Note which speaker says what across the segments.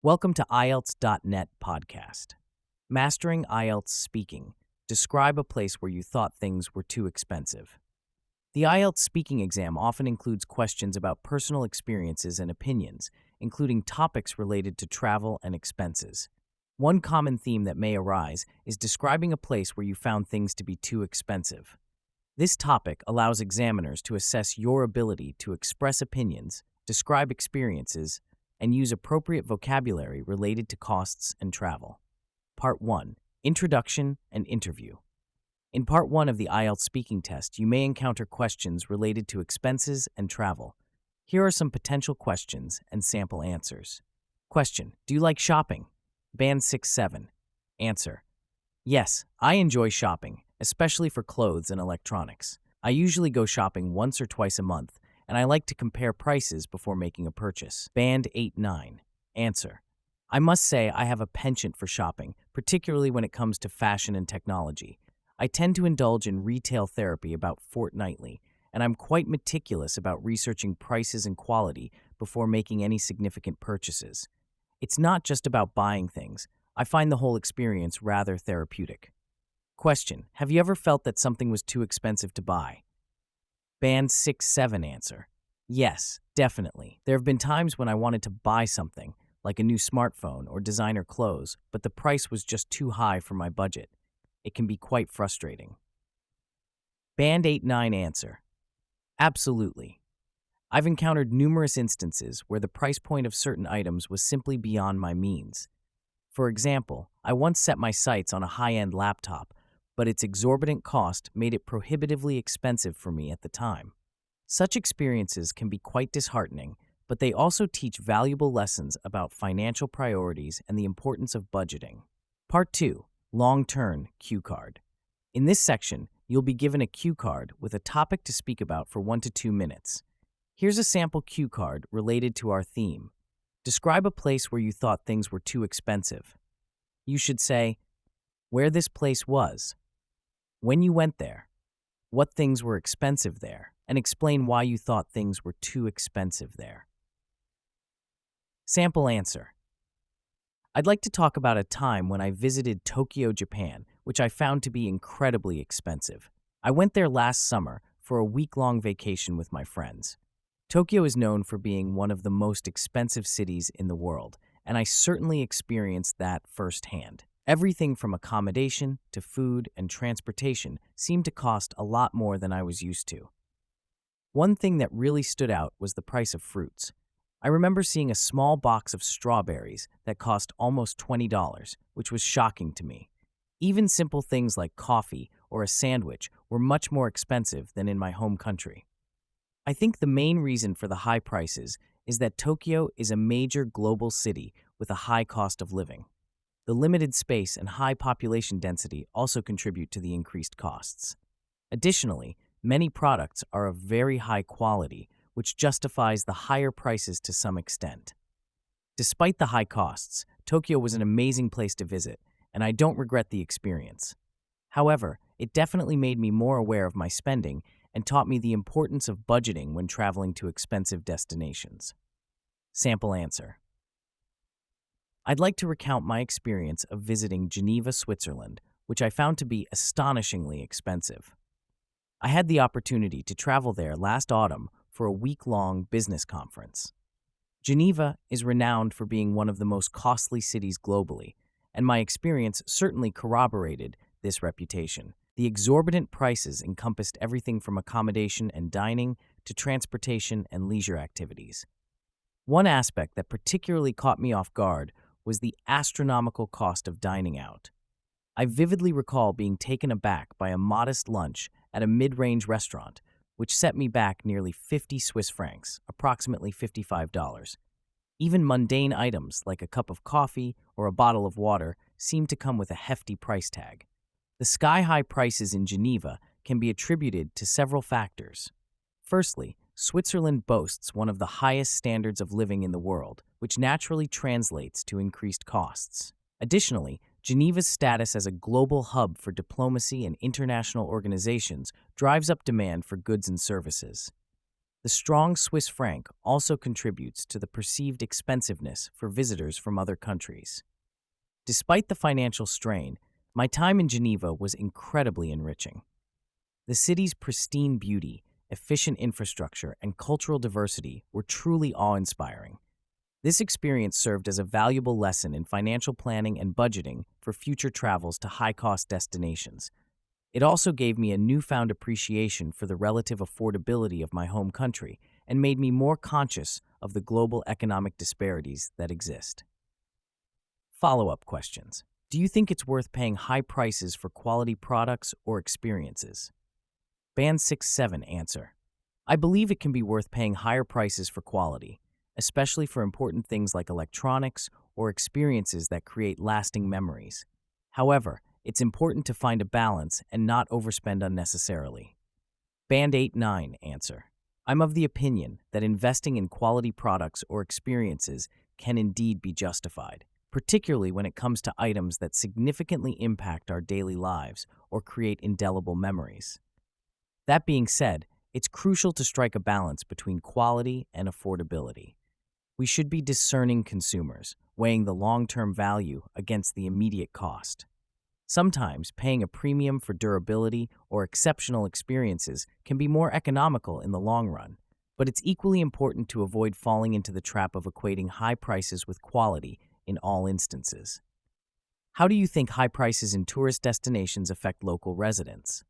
Speaker 1: Welcome to IELTS.net podcast. Mastering IELTS Speaking. Describe a place where you thought things were too expensive. The IELTS speaking exam often includes questions about personal experiences and opinions, including topics related to travel and expenses. One common theme that may arise is describing a place where you found things to be too expensive. This topic allows examiners to assess your ability to express opinions, describe experiences, and use appropriate vocabulary related to costs and travel. Part 1. Introduction and Interview. In Part 1 of the IELTS speaking test, you may encounter questions related to expenses and travel. Here are some potential questions and sample answers. Question: do you like shopping? Band 6-7. Answer: yes, I enjoy shopping, especially for clothes and electronics. I usually go shopping once or twice a month, and I like to compare prices before making a purchase. Band 8-9. Answer: I must say I have a penchant for shopping, particularly when it comes to fashion and technology. I tend to indulge in retail therapy about fortnightly, and I'm quite meticulous about researching prices and quality before making any significant purchases. It's not just about buying things. I find the whole experience rather therapeutic. Question: have you ever felt that something was too expensive to buy? Band 6-7. Answer: yes, definitely. There have been times when I wanted to buy something, like a new smartphone or designer clothes, but the price was just too high for my budget. It can be quite frustrating. Band 8-9. Answer: absolutely. I've encountered numerous instances where the price point of certain items was simply beyond my means. For example, I once set my sights on a high-end laptop, but its exorbitant cost made it prohibitively expensive for me at the time. Such experiences can be quite disheartening, but they also teach valuable lessons about financial priorities and the importance of budgeting. Part 2. Long-term cue card. In this section, you'll be given a cue card with a topic to speak about for 1 to 2 minutes. Here's a sample cue card related to our theme. Describe a place where you thought things were too expensive. You should say where this place was, when you went there, what things were expensive there, and explain why you thought things were too expensive there. Sample answer: I'd like to talk about a time when I visited Tokyo, Japan, which I found to be incredibly expensive. I went there last summer for a week-long vacation with my friends. Tokyo is known for being one of the most expensive cities in the world, and I certainly experienced that firsthand. Everything from accommodation to food and transportation seemed to cost a lot more than I was used to. One thing that really stood out was the price of fruits. I remember seeing a small box of strawberries that cost almost $20, which was shocking to me. Even simple things like coffee or a sandwich were much more expensive than in my home country. I think the main reason for the high prices is that Tokyo is a major global city with a high cost of living. The limited space and high population density also contribute to the increased costs. Additionally, many products are of very high quality, which justifies the higher prices to some extent. Despite the high costs, Tokyo was an amazing place to visit, and I don't regret the experience. However, it definitely made me more aware of my spending and taught me the importance of budgeting when traveling to expensive destinations. Sample answer: I'd like to recount my experience of visiting Geneva, Switzerland, which I found to be astonishingly expensive. I had the opportunity to travel there last autumn for a week-long business conference. Geneva is renowned for being one of the most costly cities globally, and my experience certainly corroborated this reputation. The exorbitant prices encompassed everything from accommodation and dining to transportation and leisure activities. One aspect that particularly caught me off guard was the astronomical cost of dining out. I vividly recall being taken aback by a modest lunch at a mid-range restaurant, which set me back nearly 50 Swiss francs, approximately $55. Even mundane items like a cup of coffee or a bottle of water seemed to come with a hefty price tag. The sky-high prices in Geneva can be attributed to several factors. Firstly, Switzerland boasts one of the highest standards of living in the world, which naturally translates to increased costs. Additionally, Geneva's status as a global hub for diplomacy and international organizations drives up demand for goods and services. The The strong Swiss franc also contributes to the perceived expensiveness for visitors from other countries. Despite the financial strain, my time in Geneva was incredibly enriching. The city's pristine beauty, efficient infrastructure, and cultural diversity were truly awe-inspiring. This experience served as a valuable lesson in financial planning and budgeting for future travels to high-cost destinations. It also gave me a newfound appreciation for the relative affordability of my home country and made me more conscious of the global economic disparities that exist. Follow-up questions. Do you think it's worth paying high prices for quality products or experiences? Band 6-7 answer. I believe it can be worth paying higher prices for quality, especially for important things like electronics or experiences that create lasting memories. However, it's important to find a balance and not overspend unnecessarily. Band 8-9 answer. I'm of the opinion that investing in quality products or experiences can indeed be justified, particularly when it comes to items that significantly impact our daily lives or create indelible memories. That being said, it's crucial to strike a balance between quality and affordability. We should be discerning consumers, weighing the long-term value against the immediate cost. Sometimes paying a premium for durability or exceptional experiences can be more economical in the long run, but it's equally important to avoid falling into the trap of equating high prices with quality in all instances. How do you think high prices in tourist destinations affect local residents?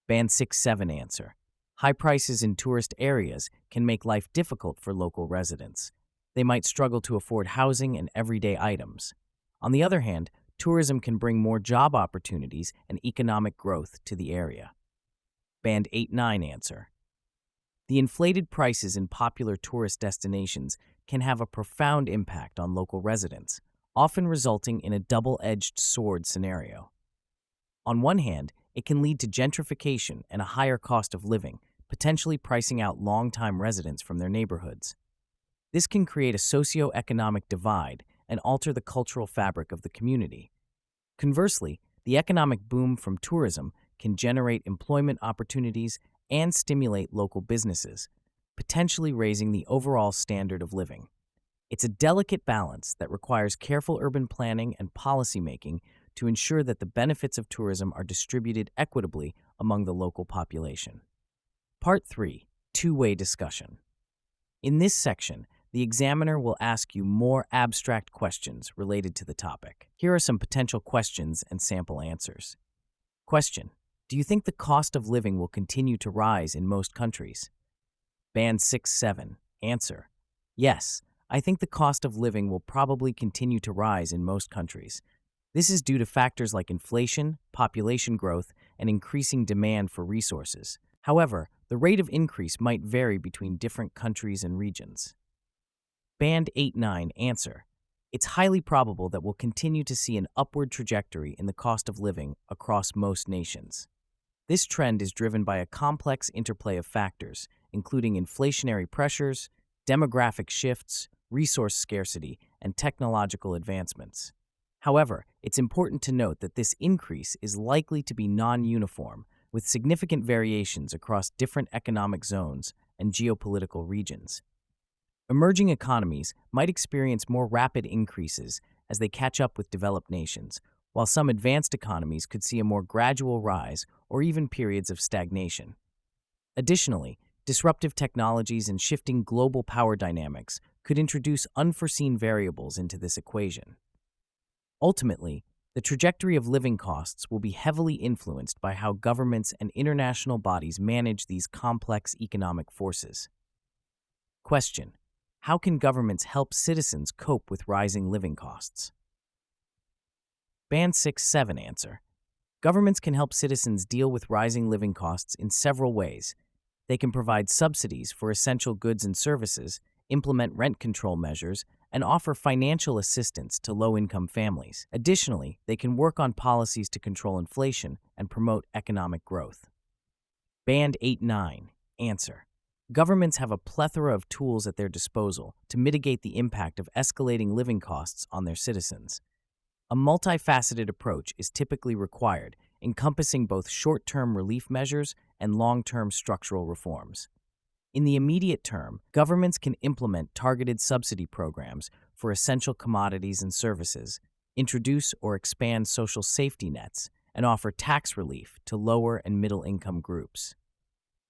Speaker 1: Band 6-7 answer. High prices in tourist areas can make life difficult for local residents. They might struggle to afford housing and everyday items. On the other hand, tourism can bring more job opportunities and economic growth to the area. Band 8-9 answer. The inflated prices in popular tourist destinations can have a profound impact on local residents, often resulting in a double-edged sword scenario. On one hand, it can lead to gentrification and a higher cost of living, potentially pricing out long-time residents from their neighborhoods. This can create a socio-economic divide and alter the cultural fabric of the community. Conversely, the economic boom from tourism can generate employment opportunities and stimulate local businesses, potentially raising the overall standard of living. It's a delicate balance that requires careful urban planning and policymaking to ensure that the benefits of tourism are distributed equitably among the local population. Part 3. Two-way discussion. In this section, the examiner will ask you more abstract questions related to the topic. Here are some potential questions and sample answers. Question: do you think the cost of living will continue to rise in most countries? Band 6-7. Answer: yes, I think the cost of living will probably continue to rise in most countries. This is due to factors like inflation, population growth, and increasing demand for resources. However, the rate of increase might vary between different countries and regions. Band 8-9. Answer: it's highly probable that we'll continue to see an upward trajectory in the cost of living across most nations. This trend is driven by a complex interplay of factors, including inflationary pressures, demographic shifts, resource scarcity, and technological advancements. However, it's important to note that this increase is likely to be non-uniform, with significant variations across different economic zones and geopolitical regions. Emerging economies might experience more rapid increases as they catch up with developed nations, while some advanced economies could see a more gradual rise or even periods of stagnation. Additionally, disruptive technologies and shifting global power dynamics could introduce unforeseen variables into this equation. Ultimately, the trajectory of living costs will be heavily influenced by how governments and international bodies manage these complex economic forces. Question: how can governments help citizens cope with rising living costs? Band 6-7. Answer: governments can help citizens deal with rising living costs in several ways. They can provide subsidies for essential goods and services, implement rent control measures, and offer financial assistance to low-income families. Additionally, they can work on policies to control inflation and promote economic growth. Band 8-9. Answer: governments have a plethora of tools at their disposal to mitigate the impact of escalating living costs on their citizens. A multifaceted approach is typically required, encompassing both short-term relief measures and long-term structural reforms. In the immediate term, governments can implement targeted subsidy programs for essential commodities and services, introduce or expand social safety nets, and offer tax relief to lower and middle income groups.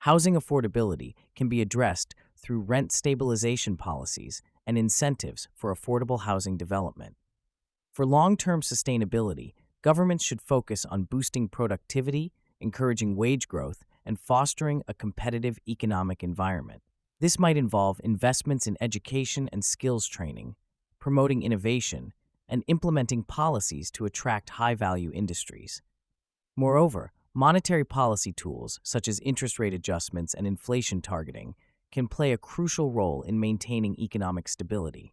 Speaker 1: Housing affordability can be addressed through rent stabilization policies and incentives for affordable housing development. For long-term sustainability, governments should focus on boosting productivity, encouraging wage growth, and fostering a competitive economic environment. This might involve investments in education and skills training, promoting innovation, and implementing policies to attract high-value industries. Moreover, monetary policy tools such as interest rate adjustments and inflation targeting can play a crucial role in maintaining economic stability.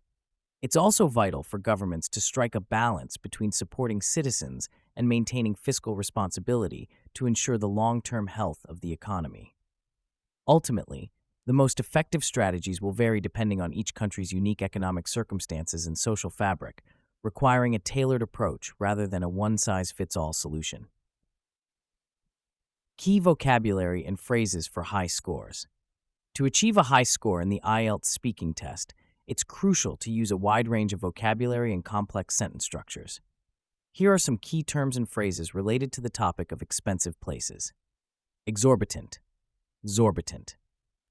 Speaker 1: It's also vital for governments to strike a balance between supporting citizens and maintaining fiscal responsibility to ensure the long-term health of the economy. Ultimately, the most effective strategies will vary depending on each country's unique economic circumstances and social fabric, requiring a tailored approach rather than a one-size-fits-all solution. Key vocabulary and phrases for high scores. To achieve a high score in the IELTS speaking test, it's crucial to use a wide range of vocabulary and complex sentence structures. Here are some key terms and phrases related to the topic of expensive places. Exorbitant, exorbitant.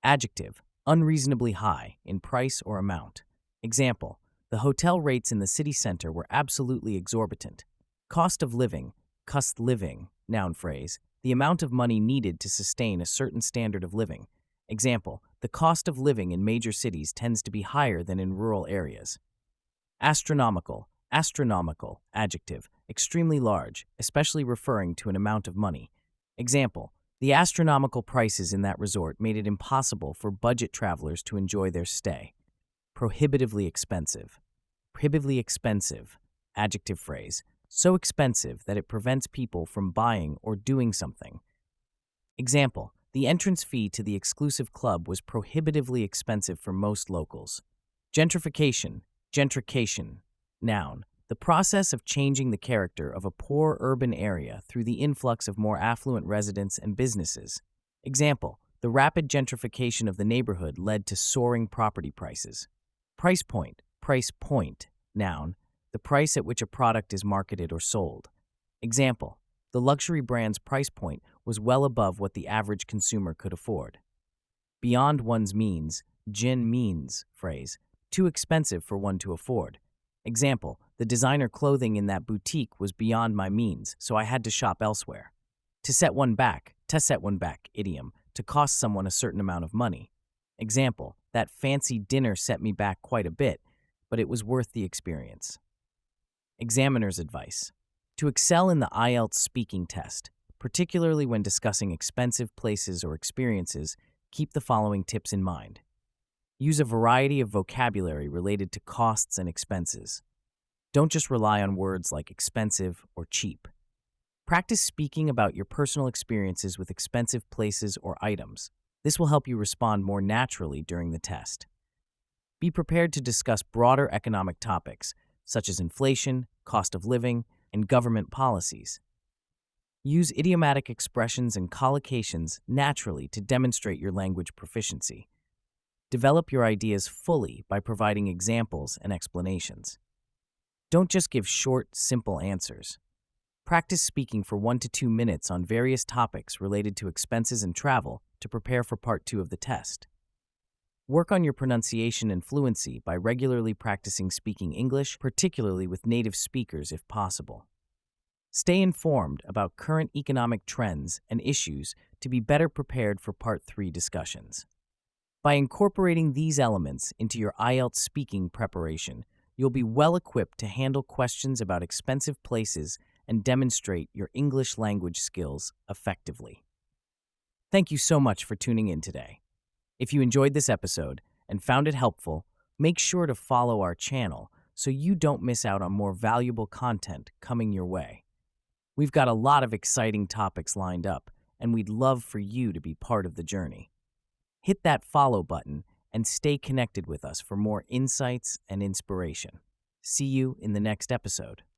Speaker 1: Adjective, unreasonably high in price or amount. Example, the hotel rates in the city center were absolutely exorbitant. Cost of living, cost living, noun phrase, the amount of money needed to sustain a certain standard of living. Example, the cost of living in major cities tends to be higher than in rural areas. Astronomical, astronomical, adjective, extremely large, especially referring to an amount of money. Example, the astronomical prices in that resort made it impossible for budget travelers to enjoy their stay. Prohibitively expensive, prohibitively expensive, adjective phrase, so expensive that it prevents people from buying or doing something. Example, the entrance fee to the exclusive club was prohibitively expensive for most locals. Gentrification, gentrification, noun, the process of changing the character of a poor urban area through the influx of more affluent residents and businesses. Example, the rapid gentrification of the neighborhood led to soaring property prices. Price point, noun, the price at which a product is marketed or sold. Example, the luxury brand's price point was well above what the average consumer could afford. Beyond one's means, Jin means phrase, too expensive for one to afford. Example, the designer clothing in that boutique was beyond my means, so I had to shop elsewhere. To set one back, idiom, to cost someone a certain amount of money. Example, that fancy dinner set me back quite a bit, but it was worth the experience. Examiner's advice. To excel in the IELTS speaking test, particularly when discussing expensive places or experiences, keep the following tips in mind. Use a variety of vocabulary related to costs and expenses. Don't just rely on words like expensive or cheap. Practice speaking about your personal experiences with expensive places or items. This will help you respond more naturally during the test. Be prepared to discuss broader economic topics, such as inflation, cost of living, and government policies. Use idiomatic expressions and collocations naturally to demonstrate your language proficiency. Develop your ideas fully by providing examples and explanations. Don't just give short, simple answers. Practice speaking for 1 to 2 minutes on various topics related to expenses and travel to prepare for Part 2 of the test. Work on your pronunciation and fluency by regularly practicing speaking English, particularly with native speakers if possible. Stay informed about current economic trends and issues to be better prepared for Part 3 discussions. By incorporating these elements into your IELTS speaking preparation, you'll be well equipped to handle questions about expensive places and demonstrate your English language skills effectively. Thank you so much for tuning in today. If you enjoyed this episode and found it helpful, make sure to follow our channel so you don't miss out on more valuable content coming your way. We've got a lot of exciting topics lined up, and we'd love for you to be part of the journey. Hit that follow button and stay connected with us for more insights and inspiration. See you in the next episode.